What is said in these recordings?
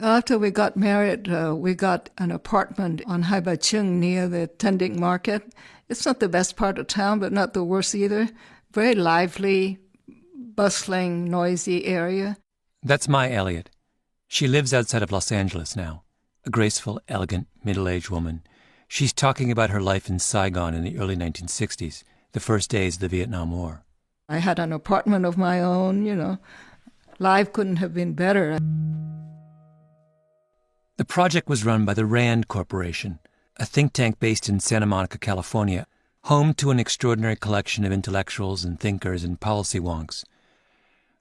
After we got married, we got an apartment on Hai Ba Chung near the Tending Market. It's not the best part of town, but not the worst either. Very lively, bustling, noisy area. That's Mai Elliott. She lives outside of Los Angeles now, a graceful, elegant, middle-aged woman. She's talking about her life in Saigon in the early 1960s, the first days of the Vietnam War. I had an apartment of my own, Life couldn't have been better. The project was run by the RAND Corporation, a think tank based in Santa Monica, California, home to an extraordinary collection of intellectuals and thinkers and policy wonks.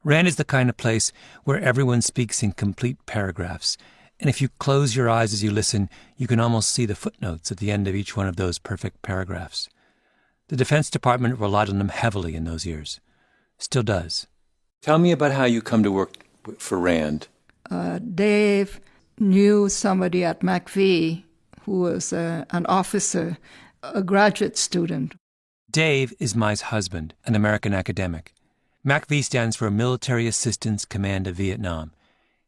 RAND is the kind of place where everyone speaks in complete paragraphs, and if you close your eyes as you listen, you can almost see the footnotes at the end of each one of those perfect paragraphs. The Defense Department relied on them heavily in those years. Still does. Tell me about how you come to work for RAND. Dave knew somebody at McVie who was an officer, a graduate student. Dave is Mai's husband, an American academic. MACV stands for Military Assistance Command of Vietnam,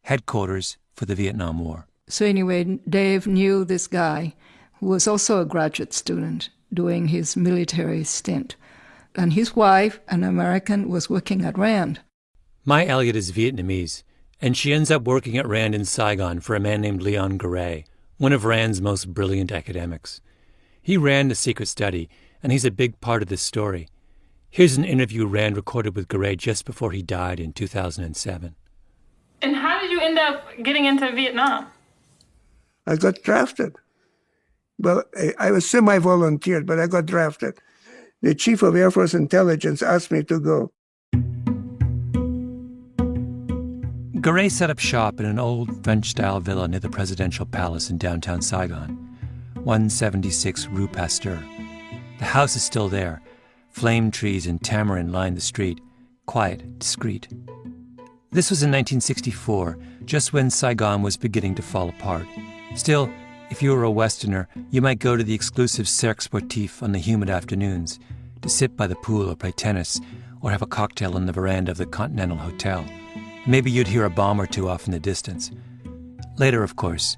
headquarters for the Vietnam War. So anyway, Dave knew this guy who was also a graduate student doing his military stint. And his wife, an American, was working at RAND. Mai Elliott is Vietnamese, and she ends up working at RAND in Saigon for a man named Leon Garay, one of RAND's most brilliant academics. He ran the secret study, and he's a big part of this story. Here's an interview RAND recorded with Garay just before he died in 2007. And how did you end up getting into Vietnam? I got drafted. Well, I was semi-volunteered, but I got drafted. The Chief of Air Force Intelligence asked me to go. Garay set up shop in an old French-style villa near the presidential palace in downtown Saigon, 176 Rue Pasteur. The house is still there. Flame trees and tamarind line the street, quiet, discreet. This was in 1964, just when Saigon was beginning to fall apart. Still, if you were a Westerner, you might go to the exclusive Cercle Sportif on the humid afternoons, to sit by the pool or play tennis, or have a cocktail on the veranda of the Continental Hotel. Maybe you'd hear a bomb or two off in the distance. Later, of course,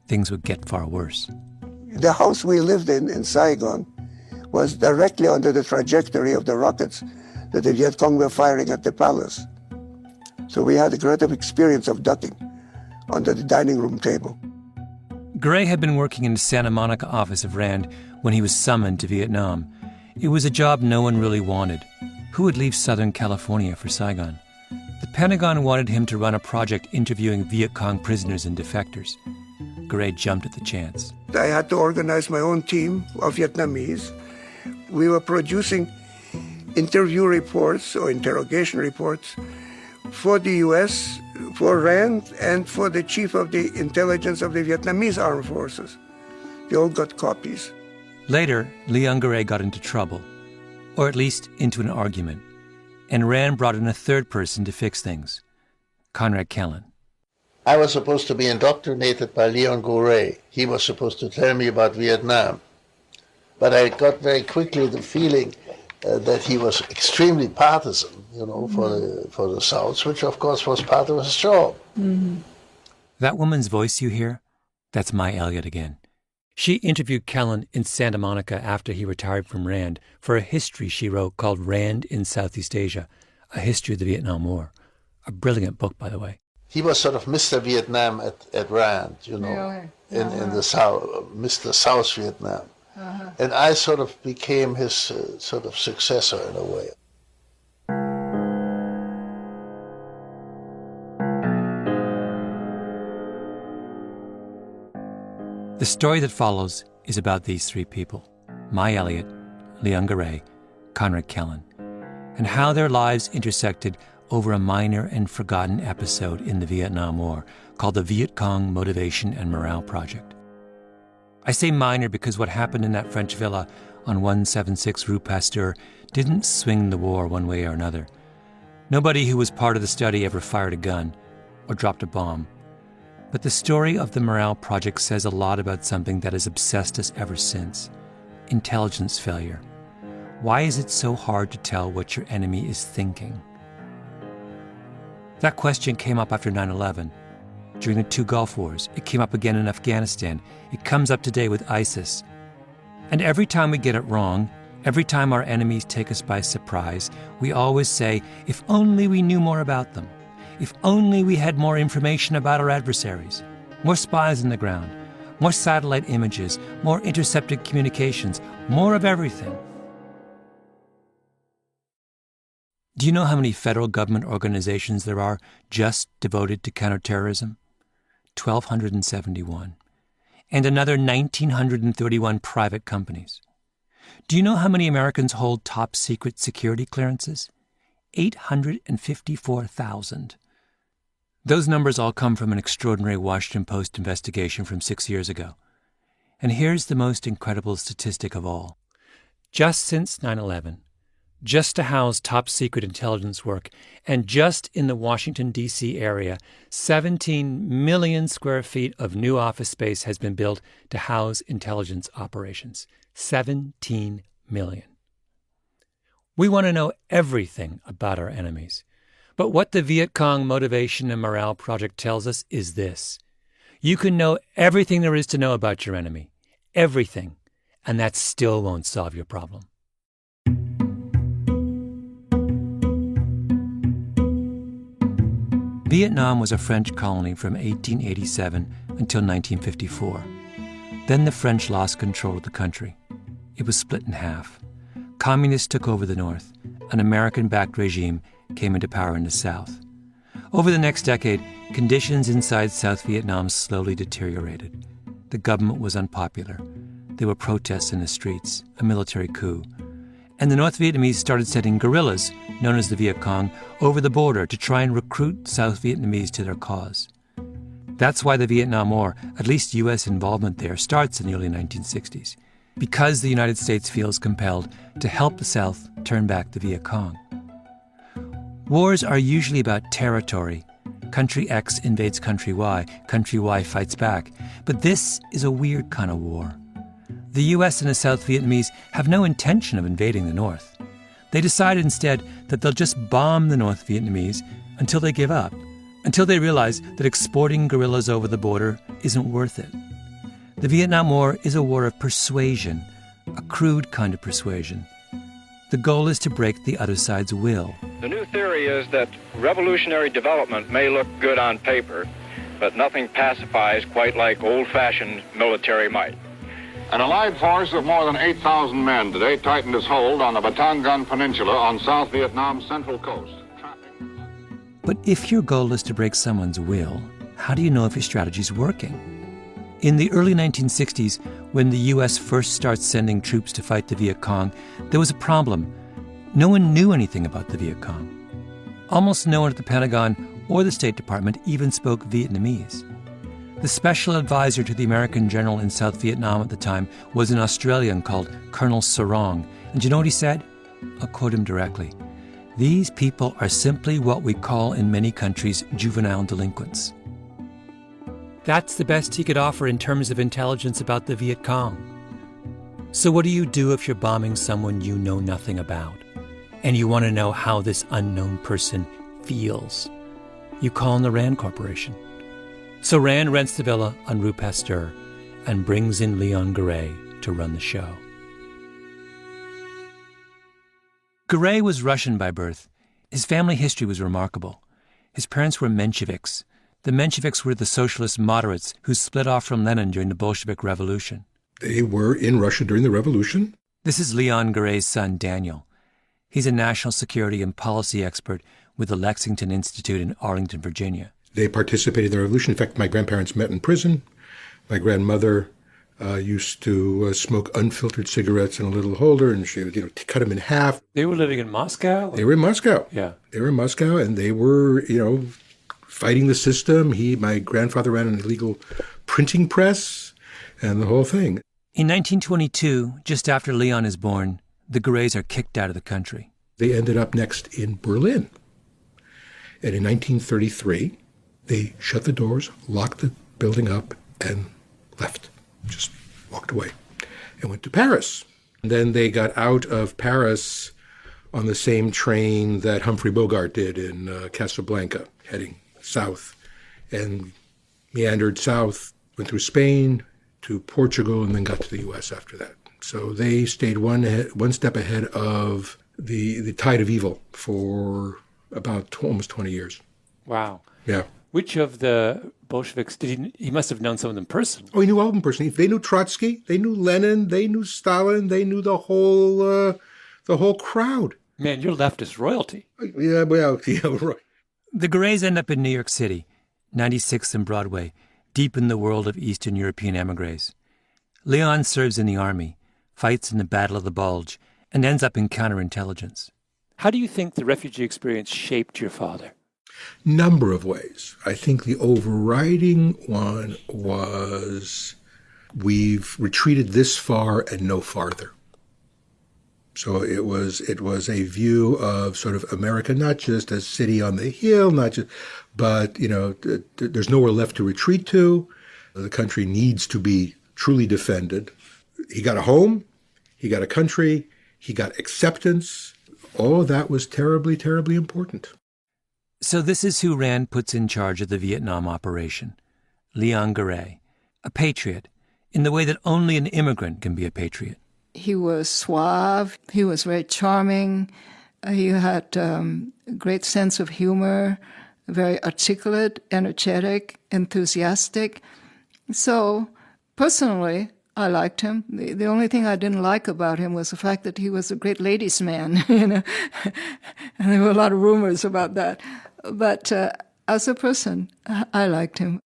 things would get far worse. The house we lived in Saigon was directly under the trajectory of the rockets that the Viet Cong were firing at the palace. So we had a great experience of ducking under the dining room table. Garay had been working in the Santa Monica office of RAND when he was summoned to Vietnam. It was a job no one really wanted. Who would leave Southern California for Saigon? The Pentagon wanted him to run a project interviewing Viet Cong prisoners and defectors. Garay jumped at the chance. I had to organize my own team of Vietnamese. We were producing interview reports or interrogation reports for the U.S., for RAND, and for the chief of the intelligence of the Vietnamese armed forces. They all got copies. Later, Leon Garay got into trouble, or at least into an argument, and RAND brought in a third person to fix things, Conrad Kellen. I was supposed to be indoctrinated by Leon Garay. He was supposed to tell me about Vietnam. But I got very quickly the feeling that he was extremely partisan, for the South, which of course was part of his job. Mm-hmm. That woman's voice you hear, that's Mai Elliott again. She interviewed Kellen in Santa Monica after he retired from RAND for a history she wrote called RAND in Southeast Asia, a history of the Vietnam War. A brilliant book, by the way. He was sort of Mr. Vietnam at RAND, in the South, Mr. South Vietnam. Uh-huh. And I sort of became his sort of successor in a way. The story that follows is about these three people, Mai Elliott, Leon Garay, Conrad Kellen, and how their lives intersected over a minor and forgotten episode in the Vietnam War called the Viet Cong Motivation and Morale Project. I say minor because what happened in that French villa on 176 Rue Pasteur didn't swing the war one way or another. Nobody who was part of the study ever fired a gun or dropped a bomb. But the story of the Morale Project says a lot about something that has obsessed us ever since: intelligence failure. Why is it so hard to tell what your enemy is thinking? That question came up after 9/11. during the 2 Gulf Wars. It came up again in Afghanistan. It comes up today with ISIS. And every time we get it wrong, every time our enemies take us by surprise, we always say, if only we knew more about them. If only we had more information about our adversaries. More spies on the ground. More satellite images. More intercepted communications. More of everything. Do you know how many federal government organizations there are just devoted to counterterrorism? 1,271. And another 1,931 private companies. Do you know how many Americans hold top-secret security clearances? 854,000. Those numbers all come from an extraordinary Washington Post investigation from 6 years ago. And here's the most incredible statistic of all. Just since 9/11, just to house top-secret intelligence work, and just in the Washington, D.C. area, 17 million square feet of new office space has been built to house intelligence operations. 17 million. We want to know everything about our enemies. But what the Viet Cong Motivation and Morale Project tells us is this. You can know everything there is to know about your enemy. Everything. And that still won't solve your problem. Vietnam was a French colony from 1887 until 1954. Then the French lost control of the country. It was split in half. Communists took over the north. An American-backed regime came into power in the south. Over the next decade, conditions inside South Vietnam slowly deteriorated. The government was unpopular. There were protests in the streets, a military coup. And the North Vietnamese started sending guerrillas, known as the Viet Cong, over the border to try and recruit South Vietnamese to their cause. That's why the Vietnam War, at least U.S. involvement there, starts in the early 1960s, because the United States feels compelled to help the South turn back the Viet Cong. Wars are usually about territory. Country X invades country Y, country Y fights back. But this is a weird kind of war. The U.S. and the South Vietnamese have no intention of invading the North. They decide instead that they'll just bomb the North Vietnamese until they give up, until they realize that exporting guerrillas over the border isn't worth it. The Vietnam War is a war of persuasion, a crude kind of persuasion. The goal is to break the other side's will. The new theory is that revolutionary development may look good on paper, but nothing pacifies quite like old-fashioned military might. An allied force of more than 8,000 men today tightened its hold on the Batangan Peninsula on South Vietnam's central coast. But if your goal is to break someone's will, how do you know if your strategy's working? In the early 1960s, when the U.S. first starts sending troops to fight the Viet Cong, there was a problem. No one knew anything about the Viet Cong. Almost no one at the Pentagon or the State Department even spoke Vietnamese. The special advisor to the American general in South Vietnam at the time was an Australian called Colonel Sarong. And you know what he said? I'll quote him directly. "These people are simply what we call in many countries juvenile delinquents." That's the best he could offer in terms of intelligence about the Viet Cong. So what do you do if you're bombing someone you know nothing about, and you want to know how this unknown person feels? You call in the Rand Corporation. So Rand rents the villa on Rue Pasteur and brings in Leon Garay to run the show. Garay was Russian by birth. His family history was remarkable. His parents were Mensheviks. The Mensheviks were the socialist moderates who split off from Lenin during the Bolshevik Revolution. They were in Russia during the revolution. This is Leon Garay's son, Daniel. He's a national security and policy expert with the Lexington Institute in Arlington, Virginia. They participated in the revolution. In fact, my grandparents met in prison. My grandmother used to smoke unfiltered cigarettes in a little holder, and she would, cut them in half. They were living in Moscow? They were in Moscow. Yeah. They were in Moscow, and they were, fighting the system. My grandfather ran an illegal printing press and the whole thing. In 1922, just after Leon is born, the Garays are kicked out of the country. They ended up next in Berlin. And in 1933, they shut the doors, locked the building up, and left. Just walked away and went to Paris. And then they got out of Paris on the same train that Humphrey Bogart did in Casablanca, heading south. And meandered south, went through Spain to Portugal, and then got to the U.S. after that. So they stayed one step ahead of the tide of evil for about almost 20 years. Wow. Yeah. Which of the Bolsheviks he must have known some of them personally? Oh, he knew all of them personally. They knew Trotsky, they knew Lenin, they knew Stalin, they knew the whole crowd. Man, you're leftist royalty. Yeah, well, yeah, right. The Garets end up in New York City, 96th and Broadway, deep in the world of Eastern European emigres. Leon serves in the army, fights in the Battle of the Bulge, and ends up in counterintelligence. How do you think the refugee experience shaped your father? Number of ways. I think the overriding one was we've retreated this far and no farther. So it was a view of sort of America, not just a city on the hill, but there's nowhere left to retreat to. The country needs to be truly defended. He got a home, he got a country, he got acceptance. All of that was terribly, terribly important. So this is who Rand puts in charge of the Vietnam operation. Leon Garay, a patriot, in the way that only an immigrant can be a patriot. He was suave. He was very charming. He had a great sense of humor, very articulate, energetic, enthusiastic. So personally, I liked him. The only thing I didn't like about him was the fact that he was a great ladies' man, and there were a lot of rumors about that. But as a person, I liked him.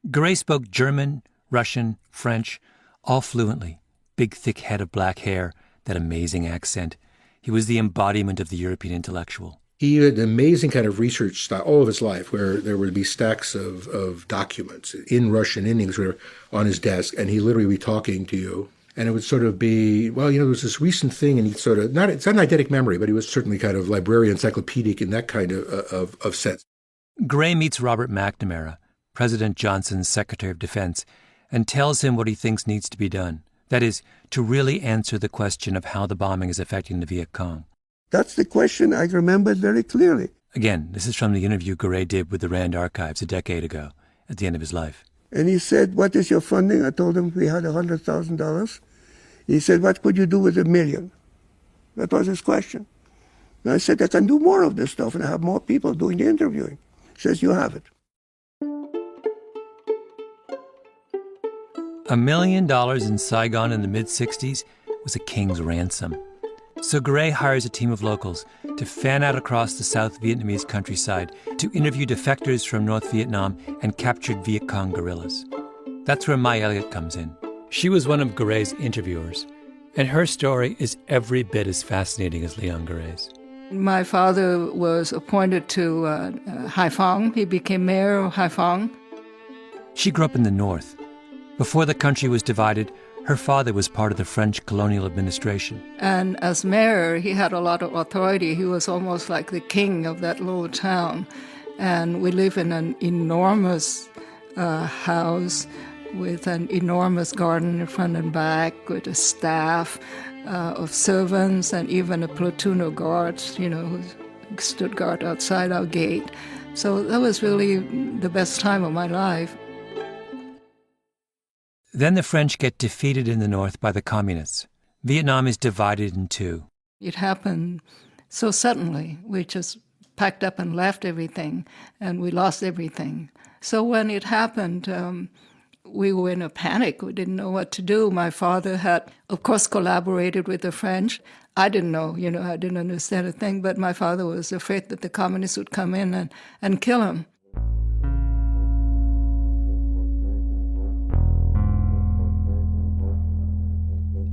Garay spoke German, Russian, French, all fluently. Big, thick head of black hair, that amazing accent. He was the embodiment of the European intellectual. He had an amazing kind of research style all of his life, where there would be stacks of documents in Russian, in English, on his desk, and he'd literally be talking to you. And it would sort of be, there was this recent thing, and he'd sort of, it's not an eidetic memory, but he was certainly kind of librarian, encyclopedic in that kind of sense. Garay meets Robert McNamara, President Johnson's Secretary of Defense, and tells him what he thinks needs to be done. That is, to really answer the question of how the bombing is affecting the Viet Cong. That's the question I remembered very clearly. Again, this is from the interview Garay did with the Rand Archives a decade ago, at the end of his life. And he said, "What is your funding?" I told him we had $100,000. He said, "What could you do with $1 million?" That was his question. And I said, "I can do more of this stuff and have more people doing the interviewing." He says, "You have it." $1 million in Saigon in the mid-'60s was a king's ransom. So Garay hires a team of locals to fan out across the South Vietnamese countryside to interview defectors from North Vietnam and captured Viet Cong guerrillas. That's where Mai Elliott comes in. She was one of Garay's interviewers, and her story is every bit as fascinating as Leon Garay's. My father was appointed to Haiphong. He became mayor of Haiphong. She grew up in the north. Before the country was divided, her father was part of the French colonial administration. And as mayor, he had a lot of authority. He was almost like the king of that little town. And we live in an enormous house with an enormous garden in front and back, with a staff of servants and even a platoon of guards, who stood guard outside our gate. So that was really the best time of my life. Then the French get defeated in the north by the communists. Vietnam is divided in two. It happened so suddenly. We just packed up and left everything, and we lost everything. So when it happened, we were in a panic. We didn't know what to do. My father had, of course, collaborated with the French. I didn't know, I didn't understand a thing, but my father was afraid that the communists would come in and kill him.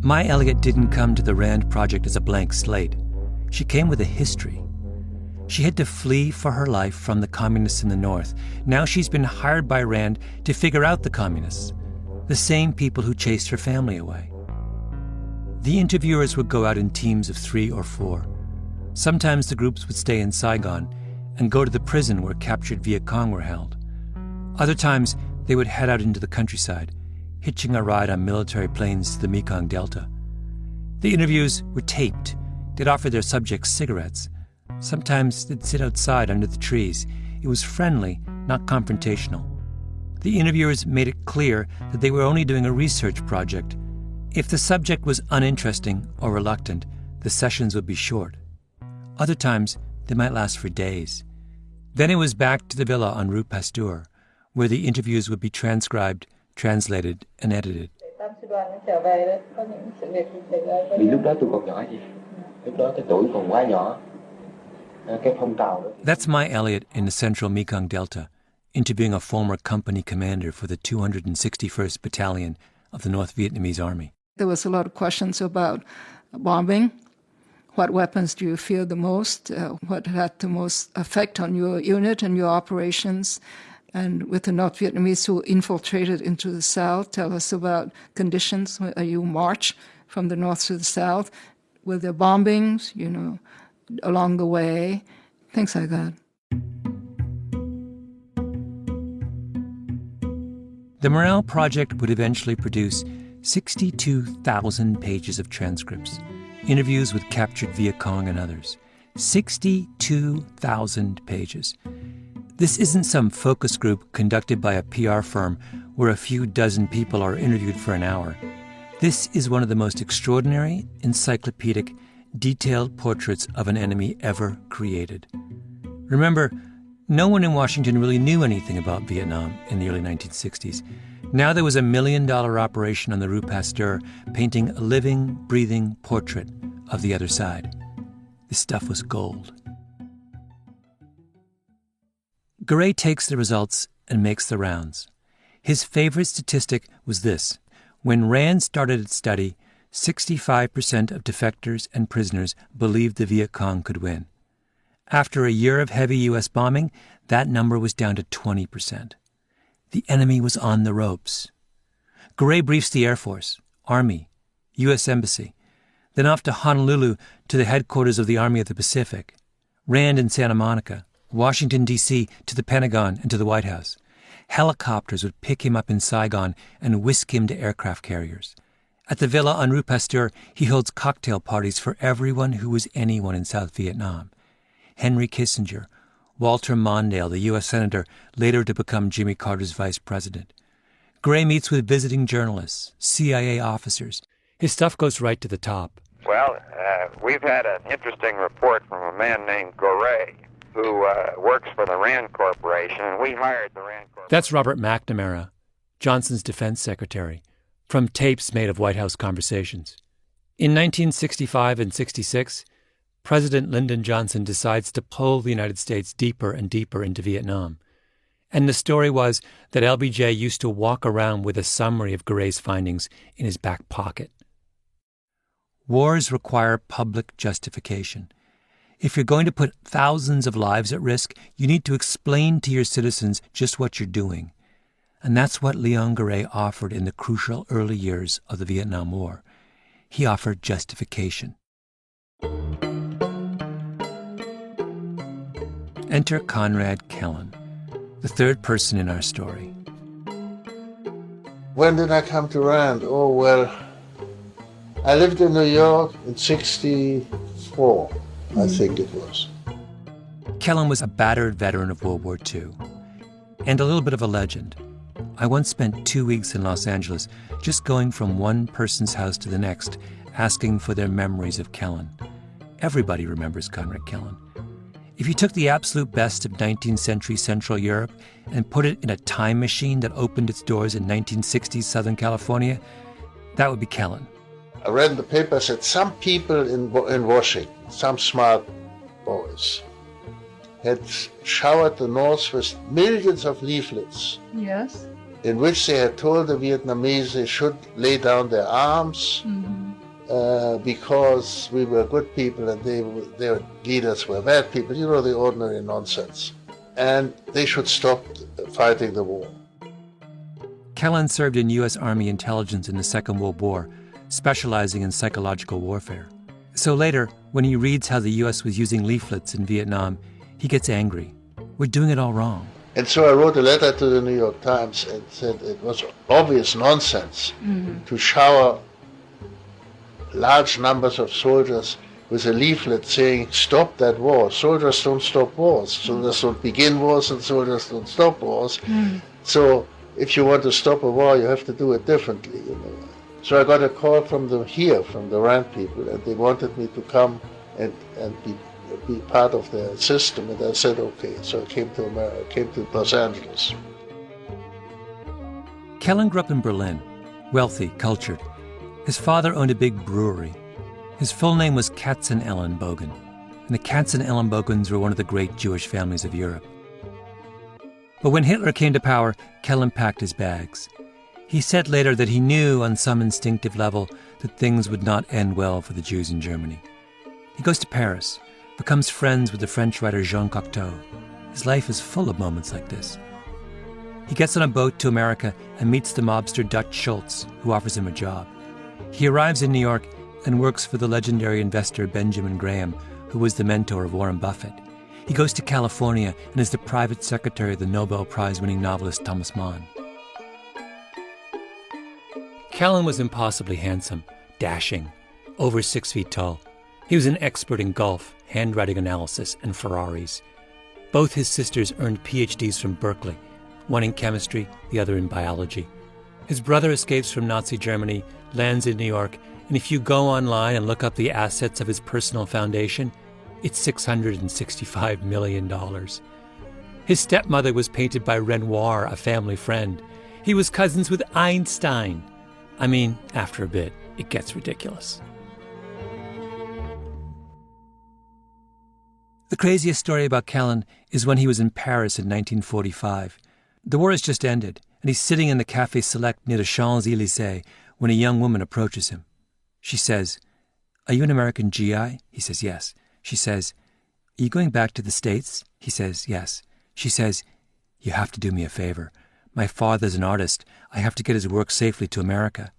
Mai Elliott didn't come to the Rand Project as a blank slate. She came with a history. She had to flee for her life from the communists in the north. Now she's been hired by Rand to figure out the communists, the same people who chased her family away. The interviewers would go out in teams of 3 or 4. Sometimes the groups would stay in Saigon and go to the prison where captured Viet Cong were held. Other times, they would head out into the countryside, hitching a ride on military planes to the Mekong Delta. The interviews were taped. They'd offer their subjects cigarettes. Sometimes they'd sit outside under the trees. It was friendly, not confrontational. The interviewers made it clear that they were only doing a research project. If the subject was uninteresting or reluctant, the sessions would be short. Other times, they might last for days. Then it was back to the villa on Rue Pasteur, where the interviews would be transcribed, translated, and edited. That's my Elliot in the central Mekong Delta, interviewing a former company commander for the 261st Battalion of the North Vietnamese Army. There was a lot of questions about bombing. What weapons do you fear the most? What had the most effect on your unit and your operations? And with the North Vietnamese who infiltrated into the South, tell us about conditions. You march from the North to the South. Were there bombings, along the way? Things like that. The Morale Project would eventually produce 62,000 pages of transcripts, interviews with captured Viet Cong and others. 62,000 pages. This isn't some focus group conducted by a PR firm where a few dozen people are interviewed for an hour. This is one of the most extraordinary, encyclopedic, detailed portraits of an enemy ever created. Remember, no one in Washington really knew anything about Vietnam in the early 1960s. Now there was $1 million operation on the Rue Pasteur painting a living, breathing portrait of the other side. This stuff was gold. Garay takes the results and makes the rounds. His favorite statistic was this. When RAND started its study, 65% of defectors and prisoners believed the Viet Cong could win. After a year of heavy U.S. bombing, that number was down to 20%. The enemy was on the ropes. Garay briefs the Air Force, Army, U.S. Embassy, then off to Honolulu to the headquarters of the Army of the Pacific, RAND in Santa Monica, Washington, D.C. to the Pentagon and to the White House. Helicopters would pick him up in Saigon and whisk him to aircraft carriers. At the villa on Rue Pasteur, he holds cocktail parties for everyone who was anyone in South Vietnam. Henry Kissinger, Walter Mondale, the U.S. Senator, later to become Jimmy Carter's vice president. Garay meets with visiting journalists, CIA officers. His stuff goes right to the top. Well, we've had an interesting report from a man named Garay, who works for the RAND Corporation, and we hired the RAND Corporation. That's Robert McNamara, Johnson's defense secretary, from tapes made of White House conversations. In 1965 and 66, President Lyndon Johnson decides to pull the United States deeper and deeper into Vietnam. And the story was that LBJ used to walk around with a summary of Garay's findings in his back pocket. Wars require public justification. If you're going to put thousands of lives at risk, you need to explain to your citizens just what you're doing. And that's what Leon Garay offered in the crucial early years of the Vietnam War. He offered justification. Enter Conrad Kellen, the third person in our story. When did I come to RAND? Oh, well, I lived in New York in 1964, I think it was. Kellen was a battered veteran of World War II and a little bit of a legend. I once spent 2 weeks in Los Angeles just going from one person's house to the next, asking for their memories of Kellen. Everybody remembers Conrad Kellen. If you took the absolute best of 19th century Central Europe and put it in a time machine that opened its doors in 1960s Southern California, that would be Kellen. I read in the papers that some people in Washington, some smart boys, had showered the North with millions of leaflets. Yes. In which they had told the Vietnamese they should lay down their arms because we were good people and their leaders were bad people, the ordinary nonsense. And they should stop fighting the war. Kellen served in U.S. Army intelligence in the Second World War, specializing in psychological warfare. So later, when he reads how the U.S. was using leaflets in Vietnam, he gets angry. We're doing it all wrong. And so I wrote a letter to the New York Times and said it was obvious nonsense to shower large numbers of soldiers with a leaflet saying, stop that war. Soldiers don't stop wars. Soldiers don't begin wars and soldiers don't stop wars. So if you want to stop a war, you have to do it differently, you know. So I got a call from the Rand people, and they wanted me to come and be part of their system, and I said okay. So I came to America, came to Los Angeles. Kellen grew up in Berlin, wealthy, cultured. His father owned a big brewery. His full name was Katzenelnbogen, and the Katzenelnbogens were one of the great Jewish families of Europe. But when Hitler came to power, Kellen packed his bags. He said later that he knew on some instinctive level that things would not end well for the Jews in Germany. He goes to Paris, becomes friends with the French writer Jean Cocteau. His life is full of moments like this. He gets on a boat to America and meets the mobster Dutch Schultz, who offers him a job. He arrives in New York and works for the legendary investor Benjamin Graham, who was the mentor of Warren Buffett. He goes to California and is the private secretary of the Nobel Prize-winning novelist Thomas Mann. Kellen was impossibly handsome, dashing, over 6 feet tall. He was an expert in golf, handwriting analysis, and Ferraris. Both his sisters earned PhDs from Berkeley, one in chemistry, the other in biology. His brother escapes from Nazi Germany, lands in New York, and if you go online and look up the assets of his personal foundation, it's $665 million. His stepmother was painted by Renoir, a family friend. He was cousins with Einstein. I mean, after a bit, it gets ridiculous. The craziest story about Kellen is when he was in Paris in 1945. The war has just ended, and he's sitting in the Café Select near the Champs-Élysées when a young woman approaches him. She says, "Are you an American GI?" He says, "Yes." She says, "Are you going back to the States?" He says, "Yes." She says, "You have to do me a favor. My father's an artist. I have to get his work safely to America."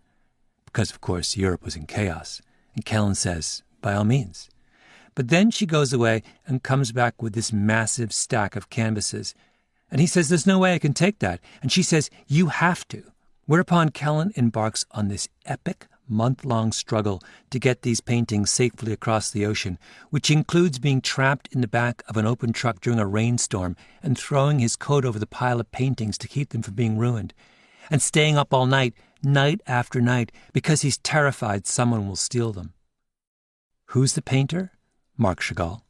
Because, of course, Europe was in chaos. And Kellen says, "By all means." But then she goes away and comes back with this massive stack of canvases. And he says, "There's no way I can take that." And she says, "You have to." Whereupon Kellen embarks on this epic month-long struggle to get these paintings safely across the ocean, which includes being trapped in the back of an open truck during a rainstorm and throwing his coat over the pile of paintings to keep them from being ruined, and staying up all night, night after night, because he's terrified someone will steal them. Who's the painter? Marc Chagall.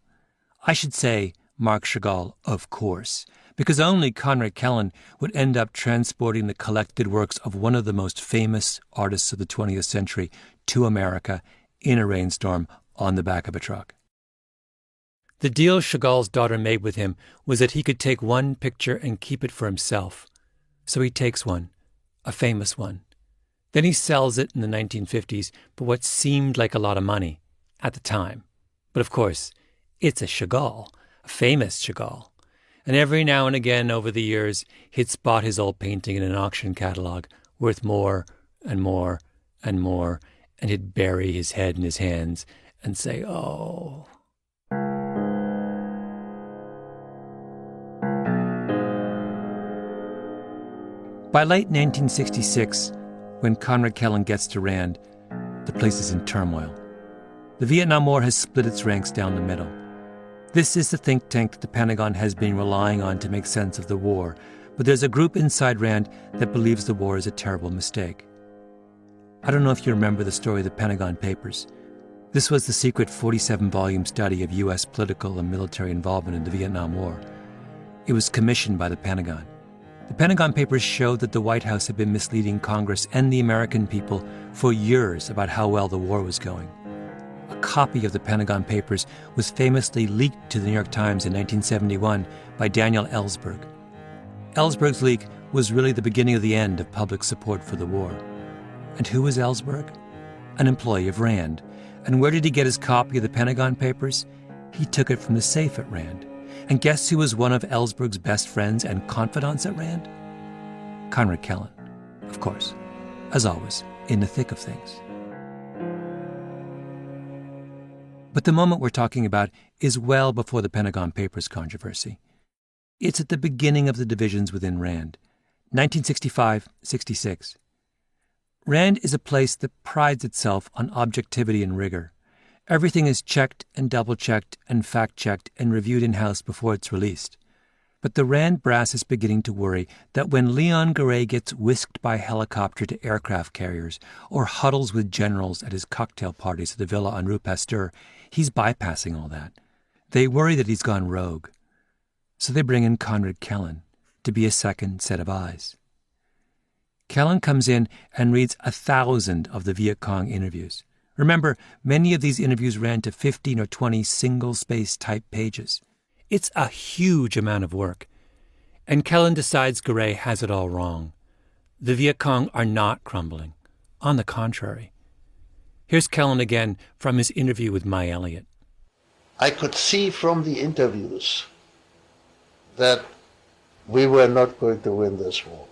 I should say Marc Chagall, of course, because only Conrad Kellen would end up transporting the collected works of one of the most famous artists of the 20th century to America in a rainstorm on the back of a truck. The deal Chagall's daughter made with him was that he could take one picture and keep it for himself. So he takes one, a famous one. Then he sells it in the 1950s for what seemed like a lot of money at the time. But of course, it's a Chagall, a famous Chagall. And every now and again over the years, he'd spot his old painting in an auction catalogue, worth more and more and more, and he'd bury his head in his hands and say, "Oh." By late 1966, when Conrad Kellen gets to Rand, the place is in turmoil. The Vietnam War has split its ranks down the middle. This is the think tank that the Pentagon has been relying on to make sense of the war, but there's a group inside Rand that believes the war is a terrible mistake. I don't know if you remember the story of the Pentagon Papers. This was the secret 47-volume study of U.S. political and military involvement in the Vietnam War. It was commissioned by the Pentagon. The Pentagon Papers showed that the White House had been misleading Congress and the American people for years about how well the war was going. A copy of the Pentagon Papers was famously leaked to the New York Times in 1971 by Daniel Ellsberg. Ellsberg's leak was really the beginning of the end of public support for the war. And who was Ellsberg? An employee of Rand. And where did he get his copy of the Pentagon Papers? He took it from the safe at Rand. And guess who was one of Ellsberg's best friends and confidants at Rand? Conrad Kellen, of course, as always, in the thick of things. But the moment we're talking about is well before the Pentagon Papers controversy. It's at the beginning of the divisions within Rand, 1965-66. Rand is a place that prides itself on objectivity and rigor. Everything is checked and double-checked and fact-checked and reviewed in-house before it's released. But the Rand brass is beginning to worry that when Leon Garay gets whisked by helicopter to aircraft carriers or huddles with generals at his cocktail parties at the villa on Rue Pasteur, he's bypassing all that. They worry that he's gone rogue. So they bring in Conrad Kellen to be a second set of eyes. Kellen comes in and reads 1,000 of the Viet Cong interviews. Remember, many of these interviews ran to 15 or 20 single-space type pages. It's a huge amount of work. And Kellen decides Garay has it all wrong. The Viet Cong are not crumbling. On the contrary. Here's Kellen again from his interview with Mai Elliott. I could see from the interviews that we were not going to win this war.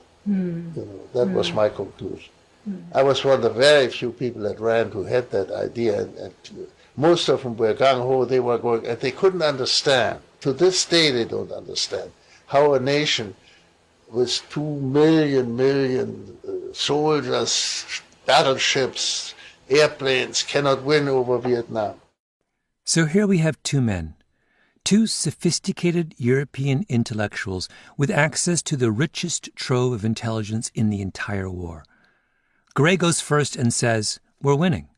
That was my conclusion. I was one of the very few people at Rand who had that idea, and most of them were gung-ho. They were going, and they couldn't understand. To this day, they don't understand how a nation with 2 million soldiers, battleships, airplanes cannot win over Vietnam. So here we have two men, two sophisticated European intellectuals with access to the richest trove of intelligence in the entire war. Garay goes first and says, "We're winning."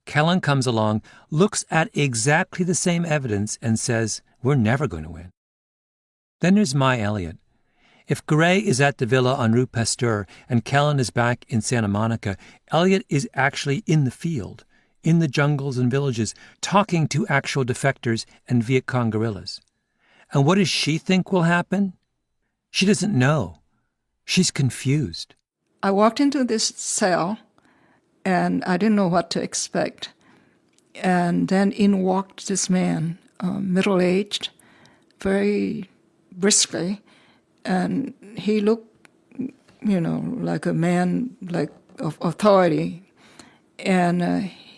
Kellen comes along, looks at exactly the same evidence and says, "We're never going to win." Then there's Mai Elliott. If Garay is at the villa on Rue Pasteur and Kellen is back in Santa Monica, Elliott is actually in the field, in the jungles and villages, talking to actual defectors and Viet Cong guerrillas. And what does she think will happen? She doesn't know. She's confused. I walked into this cell, and I didn't know what to expect. And then in walked this man, middle-aged, very briskly, and he looked, like a man of authority. And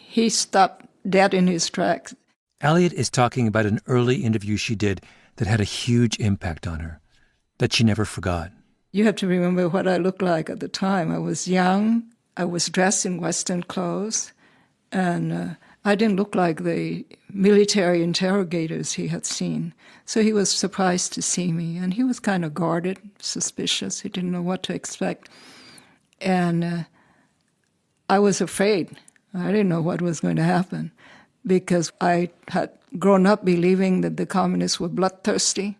he stopped dead in his tracks. Elliott is talking about an early interview she did that had a huge impact on her, that she never forgot. You have to remember what I looked like at the time. I was young, I was dressed in Western clothes, and I didn't look like the military interrogators he had seen. So he was surprised to see me, and he was kind of guarded, suspicious. He didn't know what to expect. And I was afraid. I didn't know what was going to happen because I had grown up believing that the communists were bloodthirsty.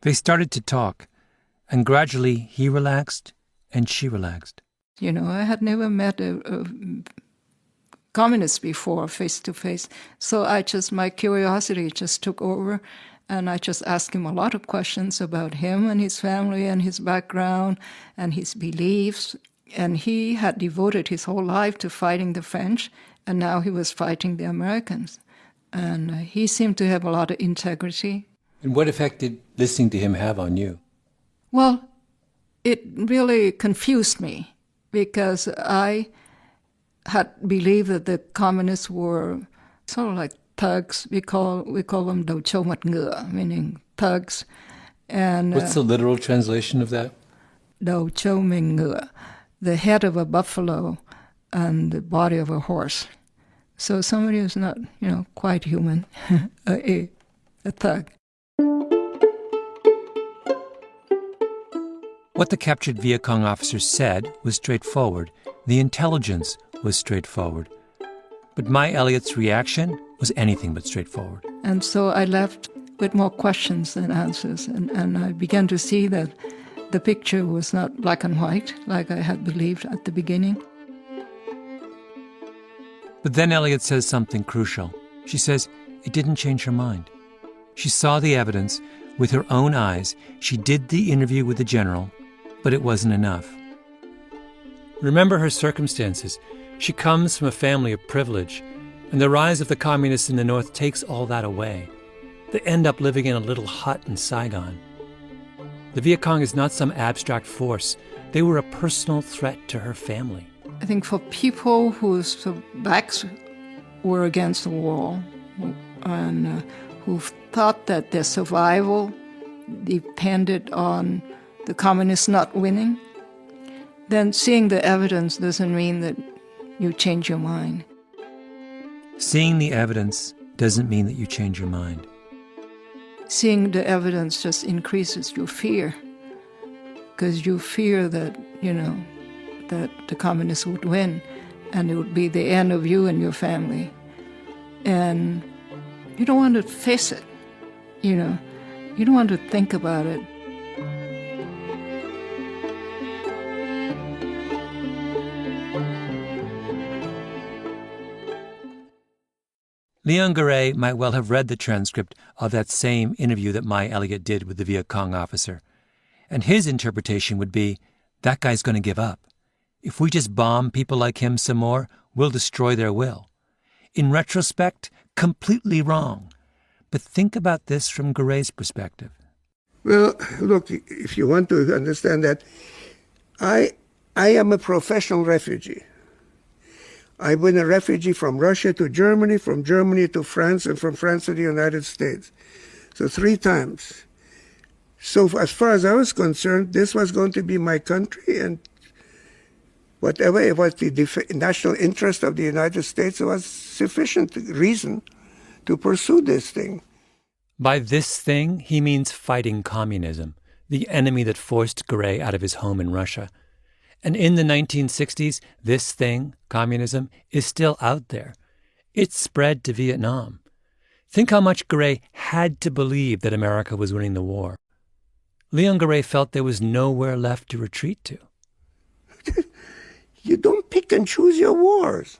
They started to talk, and gradually he relaxed and she relaxed. I had never met a communist before, face to face. So my curiosity just took over, and I just asked him a lot of questions about him and his family and his background and his beliefs. And he had devoted his whole life to fighting the French, and now he was fighting the Americans. And he seemed to have a lot of integrity. And what effect did listening to him have on you? Well, it really confused me because I had believed that the communists were sort of like thugs. We call them đầu trâu mặt ngựa, meaning thugs. And what's the literal translation of that? Đầu trâu mình ngựa, the head of a buffalo and the body of a horse. So somebody who's not, quite human, a thug. What the captured Viet Cong officers said was straightforward. The intelligence was straightforward. But Mai Elliott's reaction was anything but straightforward. And so I left with more questions than answers, and I began to see that the picture was not black and white like I had believed at the beginning. But then Elliott says something crucial. She says it didn't change her mind. She saw the evidence with her own eyes. She did the interview with the general, but it wasn't enough. Remember her circumstances. She comes from a family of privilege, and the rise of the communists in the North takes all that away. They end up living in a little hut in Saigon. The Viet Cong is not some abstract force. They were a personal threat to her family. I think for people whose backs were against the wall and who thought that their survival depended on the communists not winning, then seeing the evidence doesn't mean that you change your mind. Seeing the evidence doesn't mean that you change your mind. seeing the evidence just increases your fear, because you fear that, that the communists would win and it would be the end of you and your family. And you don't want to face it, you don't want to think about it. Leon Garay might well have read the transcript of that same interview that My Elliott did with the Viet Cong officer. And his interpretation would be, that guy's going to give up. If we just bomb people like him some more, we'll destroy their will. In retrospect, completely wrong. But think about this from Garay's perspective. Well, look, if you want to understand that, I am a professional refugee. I've been a refugee from Russia to Germany, from Germany to France, and from France to the United States. So 3 times. So as far as I was concerned, this was going to be my country, and whatever it was the national interest of the United States, was sufficient reason to pursue this thing. By this thing, he means fighting communism, the enemy that forced Garay out of his home in Russia. And in the 1960s, this thing, communism, is still out there. It's spread to Vietnam. Think how much Garay had to believe that America was winning the war. Leon Garay felt there was nowhere left to retreat to. You don't pick and choose your wars.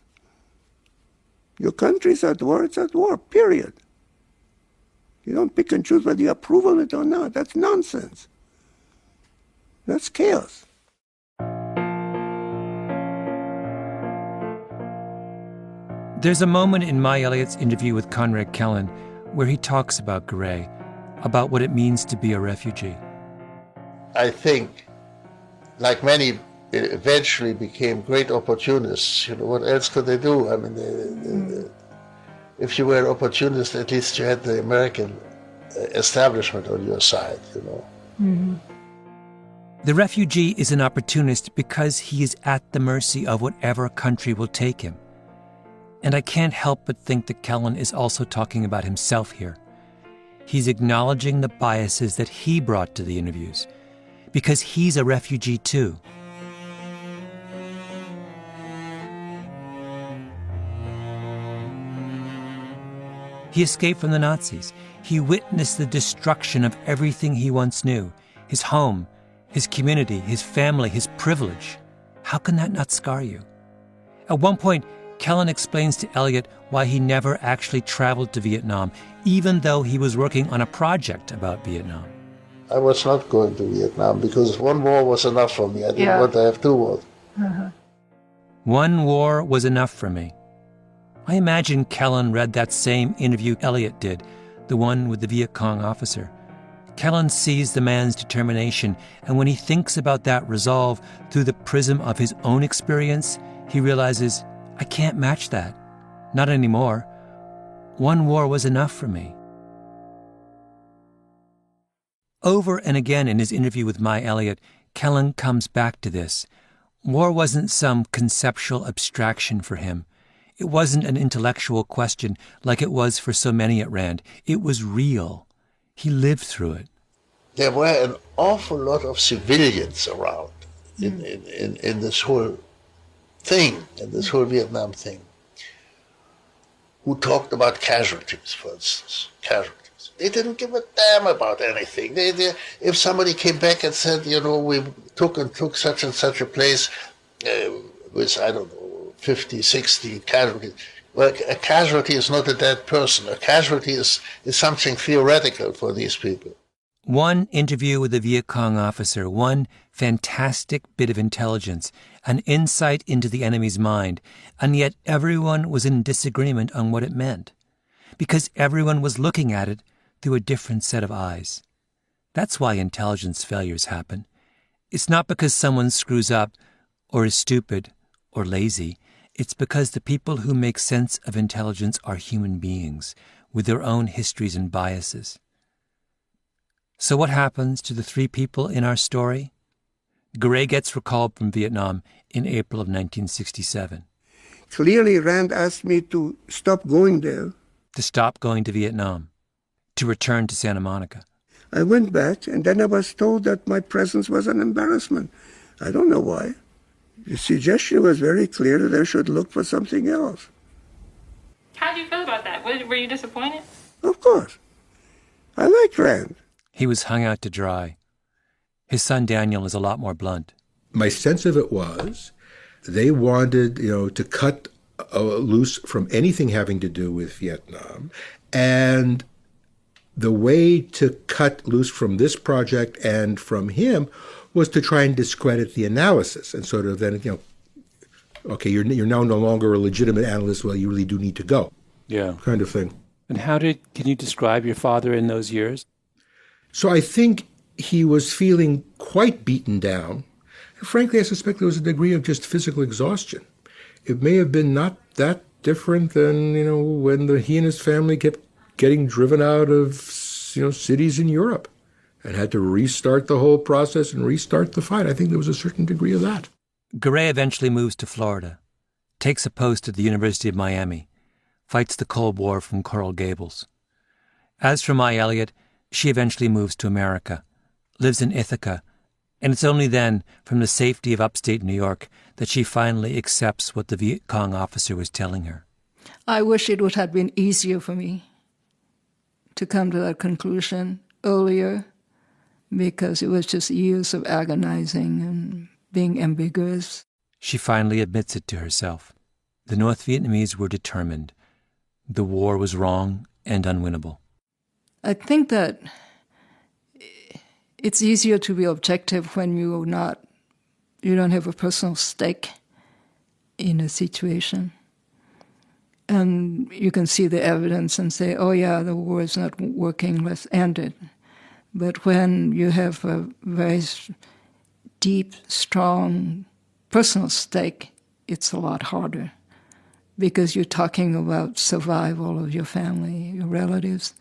Your country's at war, it's at war, period. You don't pick and choose whether you approve of it or not. That's nonsense. That's chaos. There's a moment in My Elliott's interview with Conrad Kellen where he talks about Garay, about what it means to be a refugee. I think, like many, eventually became great opportunists. What else could they do? I mean, if you were an opportunist, at least you had the American establishment on your side, Mm-hmm. The refugee is an opportunist because he is at the mercy of whatever country will take him. And I can't help but think that Kellen is also talking about himself here. He's acknowledging the biases that he brought to the interviews, because he's a refugee too. He escaped from the Nazis. He witnessed the destruction of everything he once knew, his home, his community, his family, his privilege. How can that not scar you? At one point, Kellen explains to Elliott why he never actually traveled to Vietnam, even though he was working on a project about Vietnam. I was not going to Vietnam because one war was enough for me. I didn't want to have 2 wars. Uh-huh. One war was enough for me. I imagine Kellen read that same interview Elliott did, the one with the Viet Cong officer. Kellen sees the man's determination, and when he thinks about that resolve through the prism of his own experience, he realizes, I can't match that. Not anymore. One war was enough for me. Over and again in his interview with My Elliott, Kellen comes back to this. War wasn't some conceptual abstraction for him. It wasn't an intellectual question like it was for so many at Rand. It was real. He lived through it. There were an awful lot of civilians around in this whole thing, in this whole Vietnam thing, who talked about casualties, for instance, casualties. They didn't give a damn about anything. If somebody came back and said, we took such and such a place with, I don't know, 50, 60 casualties. Well, a casualty is not a dead person. A casualty is something theoretical for these people. One interview with a Viet Cong officer, one fantastic bit of intelligence, an insight into the enemy's mind, and yet everyone was in disagreement on what it meant, because everyone was looking at it through a different set of eyes. That's why intelligence failures happen. It's not because someone screws up, or is stupid, or lazy. It's because the people who make sense of intelligence are human beings, with their own histories and biases. So what happens to the 3 people in our story? Garay gets recalled from Vietnam in April of 1967. Clearly, Rand asked me to stop going there. To stop going to Vietnam. to return to Santa Monica. I went back, and then I was told that my presence was an embarrassment. I don't know why. The suggestion was very clear that I should look for something else. How did you feel about that? Were you disappointed? Of course. I like Rand. He was hung out to dry. His son Daniel is a lot more blunt. My sense of it was they wanted, to cut loose from anything having to do with Vietnam. And the way to cut loose from this project and from him was to try and discredit the analysis and sort of then, okay, you're now no longer a legitimate analyst, well, you really do need to go. Yeah. Kind of thing. And can you describe your father in those years? So I think he was feeling quite beaten down. And frankly, I suspect there was a degree of just physical exhaustion. It may have been not that different than, when he and his family kept getting driven out of, cities in Europe and had to restart the whole process and restart the fight. I think there was a certain degree of that. Garay eventually moves to Florida, takes a post at the University of Miami, fights the Cold War from Coral Gables. As for Mai Elliott, she eventually moves to America, lives in Ithaca, and it's only then, from the safety of upstate New York, that she finally accepts what the Viet Cong officer was telling her. I wish it would have been easier for me to come to that conclusion earlier, because it was just years of agonizing and being ambiguous. She finally admits it to herself. The North Vietnamese were determined. The war was wrong and unwinnable. I think that it's easier to be objective when you don't have a personal stake in a situation. And you can see the evidence and say, oh yeah, the war is not working, let's end it. But when you have a very deep, strong personal stake, it's a lot harder because you're talking about survival of your family, your relatives.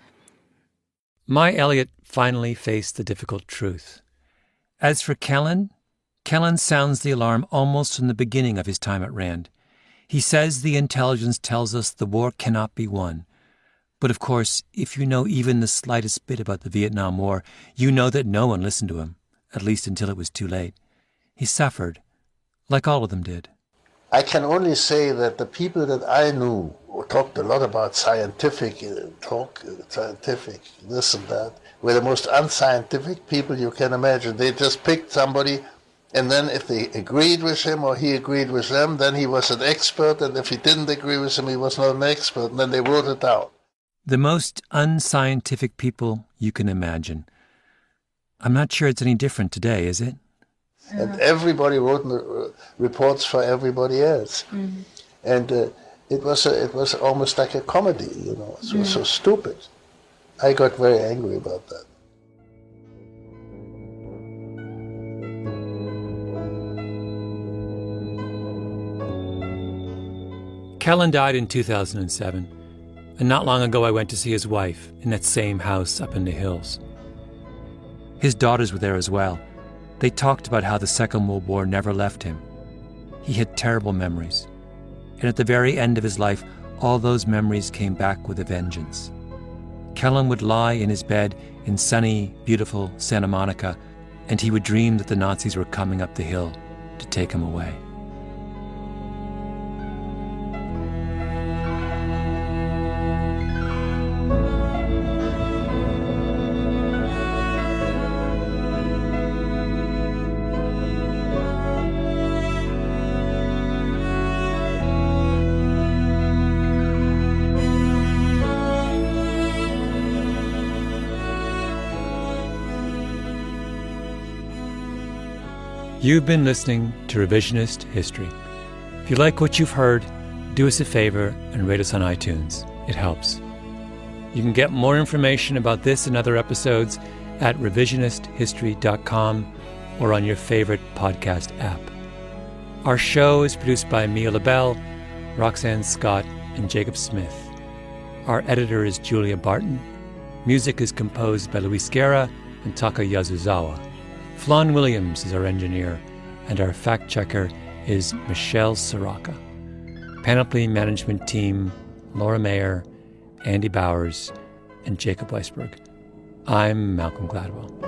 Mai Elliott finally faced the difficult truth. As for Kellen sounds the alarm almost from the beginning of his time at Rand. He says the intelligence tells us the war cannot be won. But of course, if you know even the slightest bit about the Vietnam War, you know that no one listened to him, at least until it was too late. He suffered, like all of them did. I can only say that the people that I knew who talked a lot about scientific this and that, were the most unscientific people you can imagine. They just picked somebody, and then if they agreed with him or he agreed with them, then he was an expert, and if he didn't agree with him, he was not an expert, and then they wrote it down. The most unscientific people you can imagine. I'm not sure it's any different today, is it? And everybody wrote reports for everybody else. Mm-hmm. And it was almost like a comedy, It was so stupid. I got very angry about that. Kellen died in 2007, and not long ago I went to see his wife in that same house up in the hills. His daughters were there as well. They talked about how the Second World War never left him. He had terrible memories, and at the very end of his life, all those memories came back with a vengeance. Kellen would lie in his bed in sunny, beautiful Santa Monica, and he would dream that the Nazis were coming up the hill to take him away. You've been listening to Revisionist History. If you like what you've heard, do us a favor and rate us on iTunes. It helps. You can get more information about this and other episodes at revisionisthistory.com or on your favorite podcast app. Our show is produced by Mia LaBelle, Roxanne Scott, and Jacob Smith. Our editor is Julia Barton. Music is composed by Luis Guerra and Taka Yasuzawa. Flan Williams is our engineer, and our fact-checker is Michelle Soraka. Panoply Management Team, Laura Mayer, Andy Bowers, and Jacob Weisberg. I'm Malcolm Gladwell.